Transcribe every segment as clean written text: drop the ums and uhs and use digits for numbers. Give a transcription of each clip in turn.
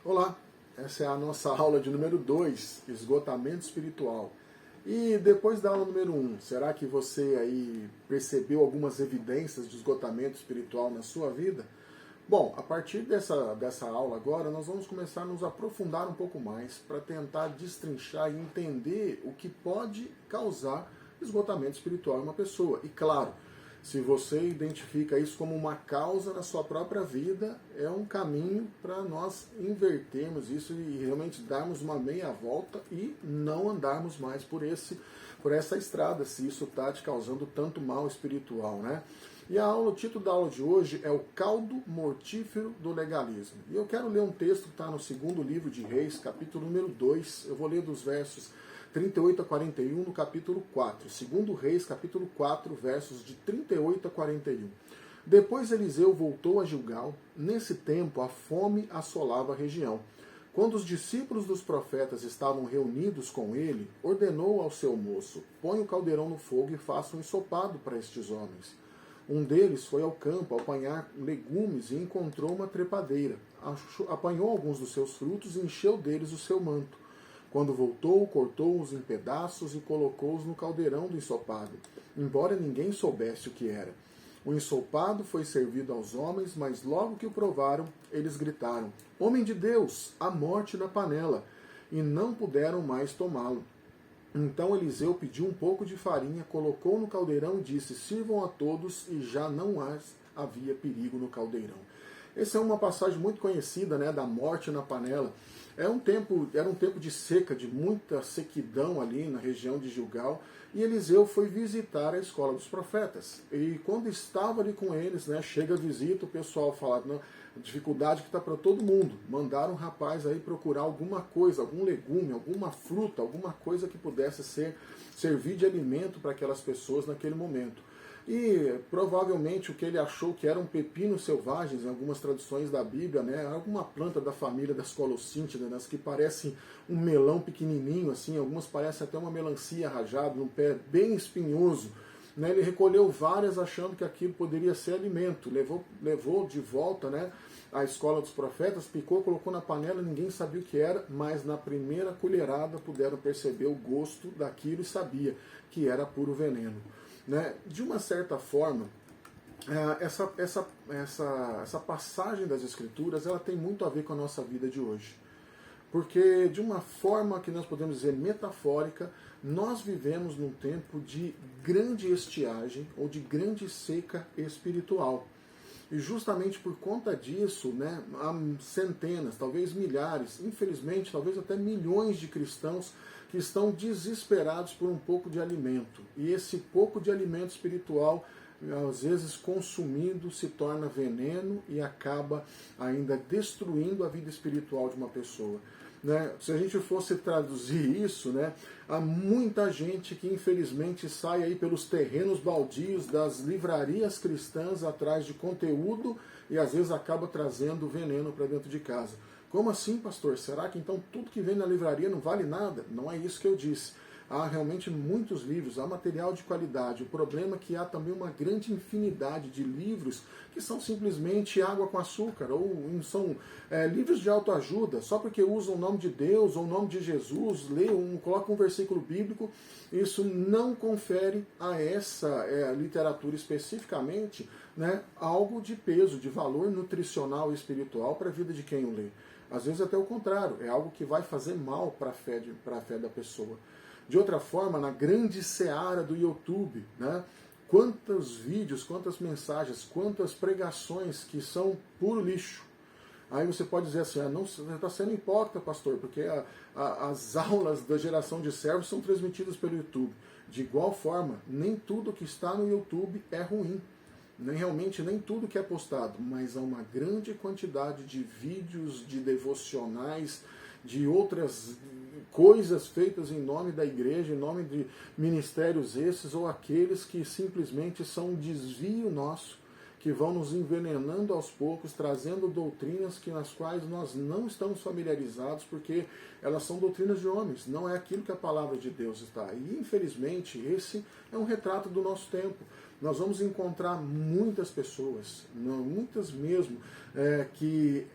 Olá, essa é a nossa aula de número 2, esgotamento espiritual. E depois da aula número 1, será que você aí percebeu algumas evidências de esgotamento espiritual na sua vida? Bom, a partir dessa aula agora, nós vamos começar a nos aprofundar um pouco mais para tentar destrinchar e entender o que pode causar esgotamento espiritual em uma pessoa. E claro, se você identifica isso como uma causa na sua própria vida, é um caminho para nós invertermos isso e realmente darmos uma meia volta e não andarmos mais por essa estrada, se isso está te causando tanto mal espiritual, né? E o título da aula de hoje é o caldo mortífero do legalismo. E eu quero ler um texto que está no segundo livro de Reis, capítulo número 2. Eu vou ler dos versos 38 a 41 no capítulo 4. Segundo Reis, capítulo 4, versos de 38 a 41. Depois Eliseu voltou a Gilgal. Nesse tempo a fome assolava a região. Quando os discípulos dos profetas estavam reunidos com ele, ordenou ao seu moço: põe o caldeirão no fogo e faça um ensopado para estes homens. Um deles foi ao campo apanhar legumes e encontrou uma trepadeira. Apanhou alguns dos seus frutos e encheu deles o seu manto. Quando voltou, cortou-os em pedaços e colocou-os no caldeirão do ensopado, embora ninguém soubesse o que era. O ensopado foi servido aos homens, mas logo que o provaram, eles gritaram: Homem de Deus, há morte na panela! E não puderam mais tomá-lo. Então Eliseu pediu um pouco de farinha, colocou no caldeirão e disse: sirvam a todos, e já não havia perigo no caldeirão. Essa é uma passagem muito conhecida, né, da morte na panela. Era um tempo de seca, de muita sequidão ali na região de Gilgal, e Eliseu foi visitar a escola dos profetas. E quando estava ali com eles, né, chega a visita, o pessoal fala: não, dificuldade que está para todo mundo. Mandaram um rapaz aí procurar alguma coisa, algum legume, alguma fruta, alguma coisa que pudesse servir de alimento para aquelas pessoas naquele momento. E provavelmente o que ele achou que eram pepinos selvagens, em algumas traduções da Bíblia, né, alguma planta da família das colossíntidas, que parecem um melão pequenininho, assim, algumas parecem até uma melancia rajada, num pé bem espinhoso. Né, ele recolheu várias achando que aquilo poderia ser alimento, levou de volta, né, à escola dos profetas, picou, colocou na panela, ninguém sabia o que era, mas na primeira colherada puderam perceber o gosto daquilo e sabia que era puro veneno. Né? De uma certa forma, essa passagem das Escrituras ela tem muito a ver com a nossa vida de hoje. Porque, de uma forma que nós podemos dizer metafórica, nós vivemos num tempo de grande estiagem ou de grande seca espiritual. E justamente por conta disso, né, há centenas, talvez milhares, infelizmente, talvez até milhões de cristãos que estão desesperados por um pouco de alimento. E esse pouco de alimento espiritual, às vezes consumido, se torna veneno e acaba ainda destruindo a vida espiritual de uma pessoa. Né? Se a gente fosse traduzir isso, né, há muita gente que infelizmente sai aí pelos terrenos baldios das livrarias cristãs atrás de conteúdo e às vezes acaba trazendo veneno para dentro de casa. Como assim, pastor? Será que então tudo que vem na livraria não vale nada? Não é isso que eu disse. Há realmente muitos livros, há material de qualidade. O problema é que há também uma grande infinidade de livros que são simplesmente água com açúcar, ou são livros de autoajuda, só porque usam o nome de Deus ou o nome de Jesus, colocam um versículo bíblico, isso não confere a essa literatura especificamente, né, algo de peso, de valor nutricional e espiritual para a vida de quem o lê. Às vezes até o contrário, é algo que vai fazer mal para a fé da pessoa. De outra forma, na grande seara do YouTube, né, quantos vídeos, quantas mensagens, quantas pregações que são puro lixo. Aí você pode dizer assim: não, você está sendo hipócrita, pastor, porque as aulas da geração de servos são transmitidas pelo YouTube. De igual forma, nem tudo que está no YouTube é ruim. Realmente nem tudo que é postado, mas há uma grande quantidade de vídeos, de devocionais, de outras coisas feitas em nome da igreja, em nome de ministérios esses ou aqueles que simplesmente são um desvio nosso, que vão nos envenenando aos poucos, trazendo doutrinas nas quais nós não estamos familiarizados, porque elas são doutrinas de homens, não é aquilo que a palavra de Deus está. E infelizmente esse é um retrato do nosso tempo. Nós vamos encontrar muitas pessoas, muitas mesmo, que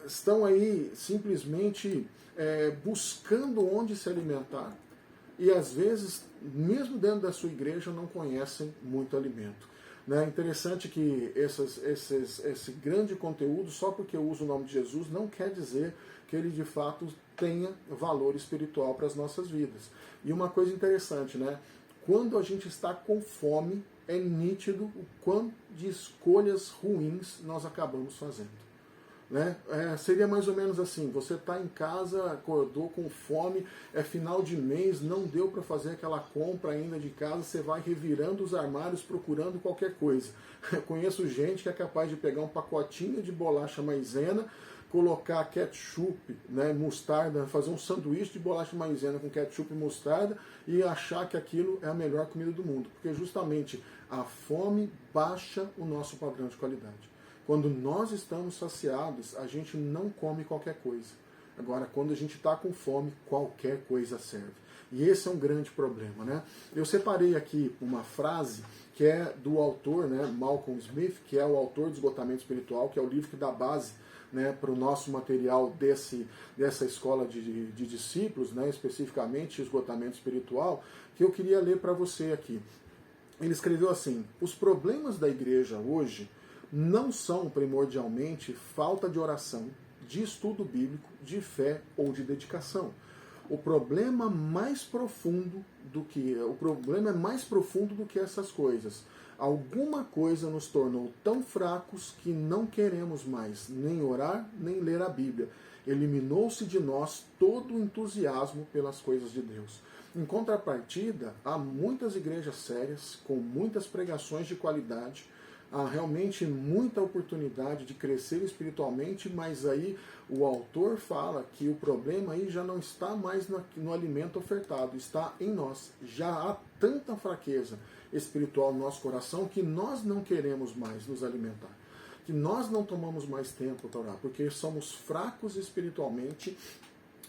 estão aí simplesmente buscando onde se alimentar e às vezes, mesmo dentro da sua igreja, não conhecem muito alimento. É interessante que esse grande conteúdo, só porque eu uso o nome de Jesus, não quer dizer que ele de fato tenha valor espiritual para as nossas vidas. E uma coisa interessante, né? Quando a gente está com fome, é nítido o quanto de escolhas ruins nós acabamos fazendo. Né? Seria mais ou menos assim, você está em casa, acordou com fome, é final de mês, não deu para fazer aquela compra ainda de casa, você vai revirando os armários procurando qualquer coisa. Eu conheço gente que é capaz de pegar um pacotinho de bolacha maisena, colocar ketchup, né, mostarda, fazer um sanduíche de bolacha maisena com ketchup e mostarda e achar que aquilo é a melhor comida do mundo, porque justamente a fome baixa o nosso padrão de qualidade. Quando nós estamos saciados, a gente não come qualquer coisa. Agora, quando a gente está com fome, qualquer coisa serve. E esse é um grande problema, né? Eu separei aqui uma frase que é do autor, né, Malcolm Smith, que é o autor de Esgotamento Espiritual, que é o livro que dá base, né, para o nosso material dessa escola de discípulos, né, especificamente Esgotamento Espiritual, que eu queria ler para você aqui. Ele escreveu assim: os problemas da igreja hoje não são primordialmente falta de oração, de estudo bíblico, de fé ou de dedicação. O problema é mais profundo do que essas coisas. Alguma coisa nos tornou tão fracos que não queremos mais nem orar, nem ler a Bíblia. Eliminou-se de nós todo o entusiasmo pelas coisas de Deus. Em contrapartida, há muitas igrejas sérias, com muitas pregações de qualidade, há realmente muita oportunidade de crescer espiritualmente, mas aí o autor fala que o problema aí já não está mais no alimento ofertado, está em nós. Já há tanta fraqueza espiritual no nosso coração que nós não queremos mais nos alimentar, que nós não tomamos mais tempo para orar, porque somos fracos espiritualmente,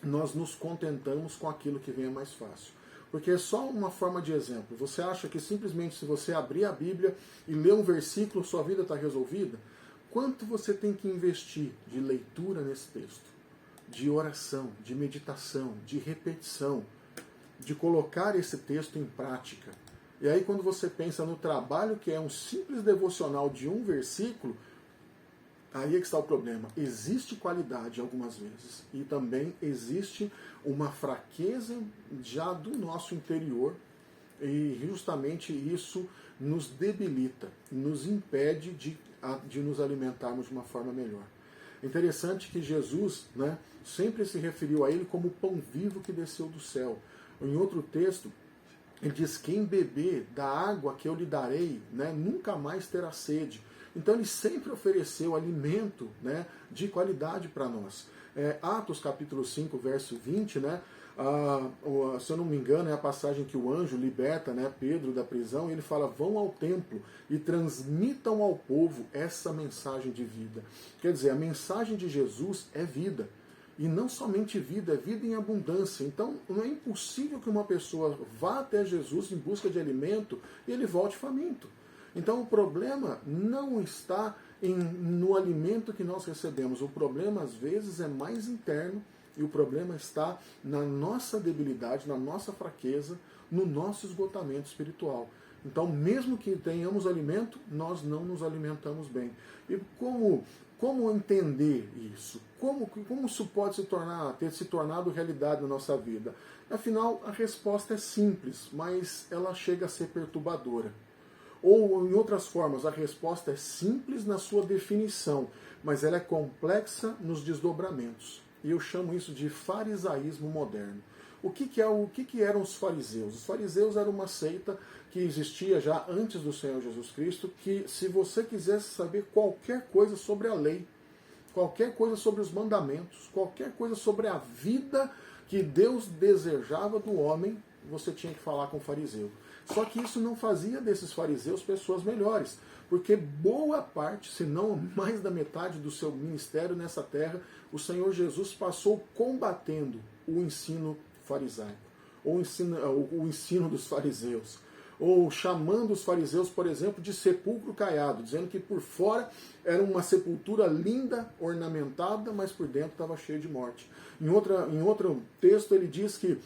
nós nos contentamos com aquilo que vem mais fácil. Porque é só uma forma de exemplo. Você acha que simplesmente se você abrir a Bíblia e ler um versículo, sua vida está resolvida? Quanto você tem que investir de leitura nesse texto? De oração, de meditação, de repetição, de colocar esse texto em prática. E aí quando você pensa no trabalho que é um simples devocional de um versículo, aí é que está o problema. Existe qualidade algumas vezes e também existe uma fraqueza já do nosso interior e justamente isso nos debilita, nos impede de nos alimentarmos de uma forma melhor. Interessante que Jesus, né, sempre se referiu a ele como o pão vivo que desceu do céu. Em outro texto, ele diz: quem beber da água que eu lhe darei, né, nunca mais terá sede. Então ele sempre ofereceu alimento, né, de qualidade para nós. Atos capítulo 5, verso 20, né, se eu não me engano, é a passagem que o anjo liberta, né, Pedro da prisão, e ele fala: vão ao templo e transmitam ao povo essa mensagem de vida. Quer dizer, a mensagem de Jesus é vida. E não somente vida, é vida em abundância. Então não é impossível que uma pessoa vá até Jesus em busca de alimento e ele volte faminto. Então o problema não está no alimento que nós recebemos. O problema às vezes é mais interno e o problema está na nossa debilidade, na nossa fraqueza, no nosso esgotamento espiritual. Então mesmo que tenhamos alimento, nós não nos alimentamos bem. E como entender isso? Como isso pode ter se tornado realidade na nossa vida? Afinal, a resposta é simples, mas ela chega a ser perturbadora. Ou, em outras formas, a resposta é simples na sua definição, mas ela é complexa nos desdobramentos. E eu chamo isso de farisaísmo moderno. O que eram os fariseus? Os fariseus eram uma seita que existia já antes do Senhor Jesus Cristo, que se você quisesse saber qualquer coisa sobre a lei, qualquer coisa sobre os mandamentos, qualquer coisa sobre a vida que Deus desejava do homem, você tinha que falar com o fariseu. Só que isso não fazia desses fariseus pessoas melhores, porque boa parte, se não mais da metade do seu ministério nessa terra, o Senhor Jesus passou combatendo o ensino farisaico, ou o ensino dos fariseus. ou chamando os fariseus, por exemplo, de sepulcro caiado, dizendo que por fora era uma sepultura linda, ornamentada, mas por dentro estava cheio de morte. Em outro texto ele diz que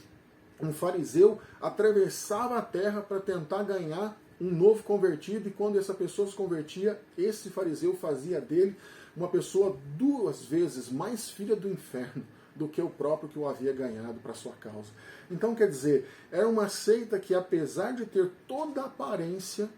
um fariseu atravessava a terra para tentar ganhar um novo convertido, e quando essa pessoa se convertia, esse fariseu fazia dele uma pessoa 2 vezes mais filha do inferno do que o próprio que o havia ganhado para sua causa. Então, quer dizer, era uma seita que, apesar de ter toda a aparência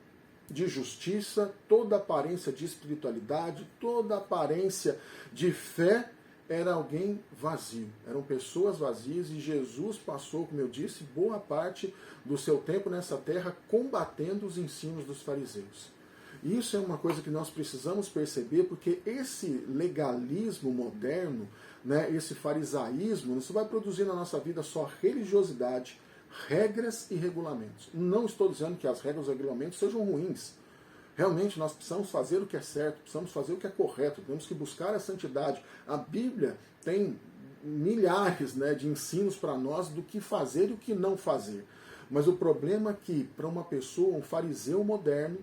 de justiça, toda a aparência de espiritualidade, toda a aparência de fé, era alguém vazio. Eram pessoas vazias, e Jesus passou, como eu disse, boa parte do seu tempo nessa terra combatendo os ensinos dos fariseus. E isso é uma coisa que nós precisamos perceber, porque esse legalismo moderno, né, esse farisaísmo, isso vai produzir na nossa vida só religiosidade, regras e regulamentos. Não estou dizendo que as regras e regulamentos sejam ruins. Realmente nós precisamos fazer o que é certo, precisamos fazer o que é correto, temos que buscar a santidade. A Bíblia tem milhares, né, de ensinos para nós do que fazer e o que não fazer. Mas o problema é que, para uma pessoa, um fariseu moderno,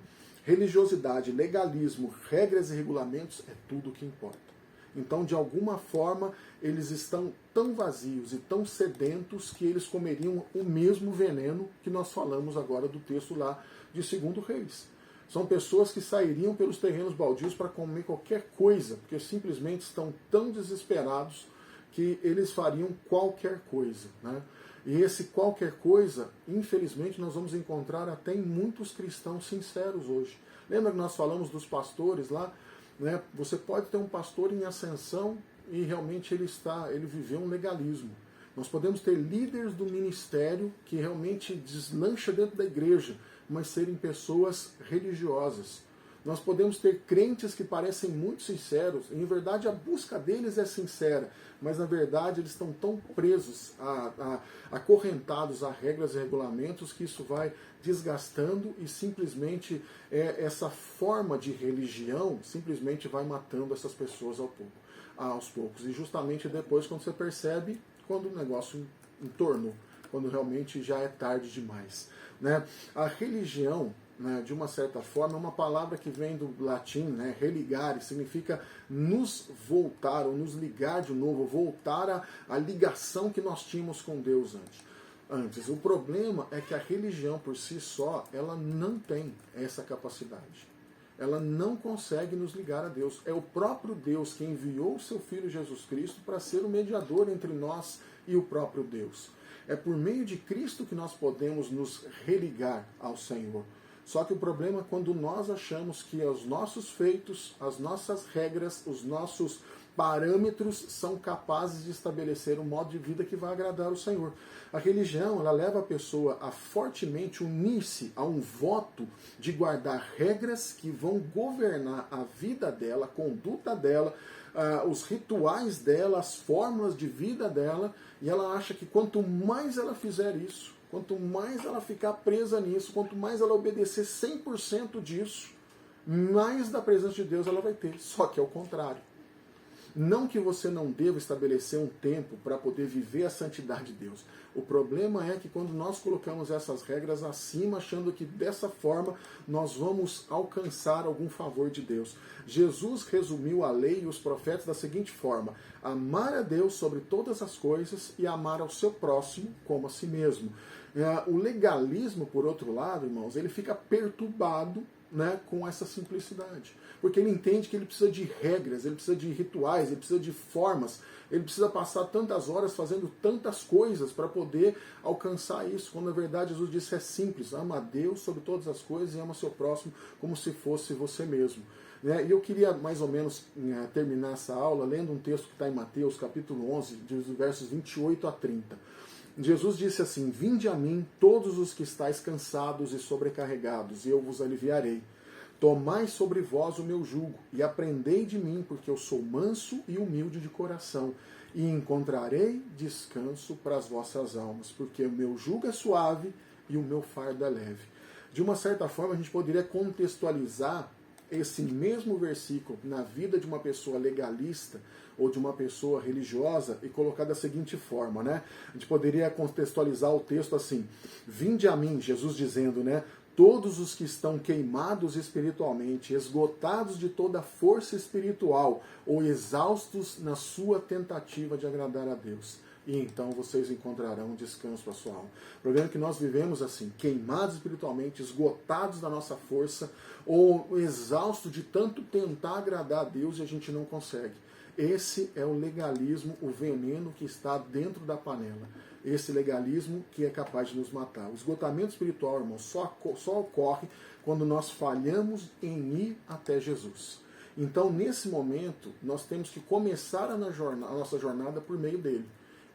religiosidade, legalismo, regras e regulamentos é tudo o que importa. Então, de alguma forma, eles estão tão vazios e tão sedentos que eles comeriam o mesmo veneno que nós falamos agora do texto lá de 2 Reis. São pessoas que sairiam pelos terrenos baldios para comer qualquer coisa, porque simplesmente estão tão desesperados que eles fariam qualquer coisa, né? E esse qualquer coisa, infelizmente, nós vamos encontrar até em muitos cristãos sinceros hoje. Lembra que nós falamos dos pastores lá? Né? Você pode ter um pastor em ascensão e realmente ele viveu um legalismo. Nós podemos ter líderes do ministério que realmente deslancha dentro da igreja, mas serem pessoas religiosas. Nós podemos ter crentes que parecem muito sinceros, e em verdade a busca deles é sincera, mas na verdade eles estão tão presos, acorrentados a regras e regulamentos, que isso vai desgastando, e simplesmente essa forma de religião simplesmente vai matando essas pessoas aos poucos. E justamente depois, quando você percebe, quando o negócio entornou, quando realmente já é tarde demais, né? A religião, né, de uma certa forma, é uma palavra que vem do latim, né, religare, significa nos voltar, ou nos ligar de novo, voltar à ligação que nós tínhamos com Deus antes. O problema é que a religião por si só, ela não tem essa capacidade. Ela não consegue nos ligar a Deus. É o próprio Deus que enviou o seu Filho Jesus Cristo para ser o mediador entre nós e o próprio Deus. É por meio de Cristo que nós podemos nos religar ao Senhor. Só que o problema é quando nós achamos que os nossos feitos, as nossas regras, os nossos parâmetros são capazes de estabelecer um modo de vida que vai agradar o Senhor. A religião, ela leva a pessoa a fortemente unir-se a um voto de guardar regras que vão governar a vida dela, a conduta dela, os rituais dela, as fórmulas de vida dela, e ela acha que quanto mais ela fizer isso, quanto mais ela ficar presa nisso, quanto mais ela obedecer 100% disso, mais da presença de Deus ela vai ter. Só que é o contrário. Não que você não deva estabelecer um tempo para poder viver a santidade de Deus. O problema é que quando nós colocamos essas regras acima, achando que dessa forma nós vamos alcançar algum favor de Deus. Jesus resumiu a lei e os profetas da seguinte forma: amar a Deus sobre todas as coisas e amar ao seu próximo como a si mesmo. O legalismo, por outro lado, irmãos, ele fica perturbado, né, com essa simplicidade. Porque ele entende que ele precisa de regras, ele precisa de rituais, ele precisa de formas, ele precisa passar tantas horas fazendo tantas coisas para poder alcançar isso, quando na verdade Jesus disse é simples: ama a Deus sobre todas as coisas e ama seu próximo como se fosse você mesmo. E eu queria mais ou menos terminar essa aula lendo um texto que está em Mateus capítulo 11, dos versos 28 a 30. Jesus disse assim: vinde a mim todos os que estáis cansados e sobrecarregados, e eu vos aliviarei. Tomai sobre vós o meu jugo, e aprendei de mim, porque eu sou manso e humilde de coração, e encontrarei descanso para as vossas almas, porque o meu jugo é suave e o meu fardo é leve. De uma certa forma, a gente poderia contextualizar esse mesmo versículo na vida de uma pessoa legalista ou de uma pessoa religiosa e colocar da seguinte forma, né? A gente poderia contextualizar o texto assim: vinde a mim, Jesus dizendo, né? Todos os que estão queimados espiritualmente, esgotados de toda força espiritual ou exaustos na sua tentativa de agradar a Deus. E então vocês encontrarão descanso para a sua alma. O problema é que nós vivemos assim, queimados espiritualmente, esgotados da nossa força ou exaustos de tanto tentar agradar a Deus e a gente não consegue. Esse é o legalismo, o veneno que está dentro da panela. Esse legalismo que é capaz de nos matar. O esgotamento espiritual, irmão, só ocorre quando nós falhamos em ir até Jesus. Então, nesse momento, nós temos que começar a nossa jornada por meio dele.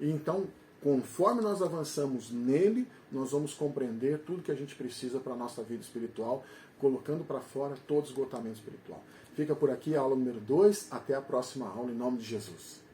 E então, conforme nós avançamos nele, nós vamos compreender tudo que a gente precisa para a nossa vida espiritual, colocando para fora todo esgotamento espiritual. Fica por aqui a aula número 2. Até a próxima aula, em nome de Jesus.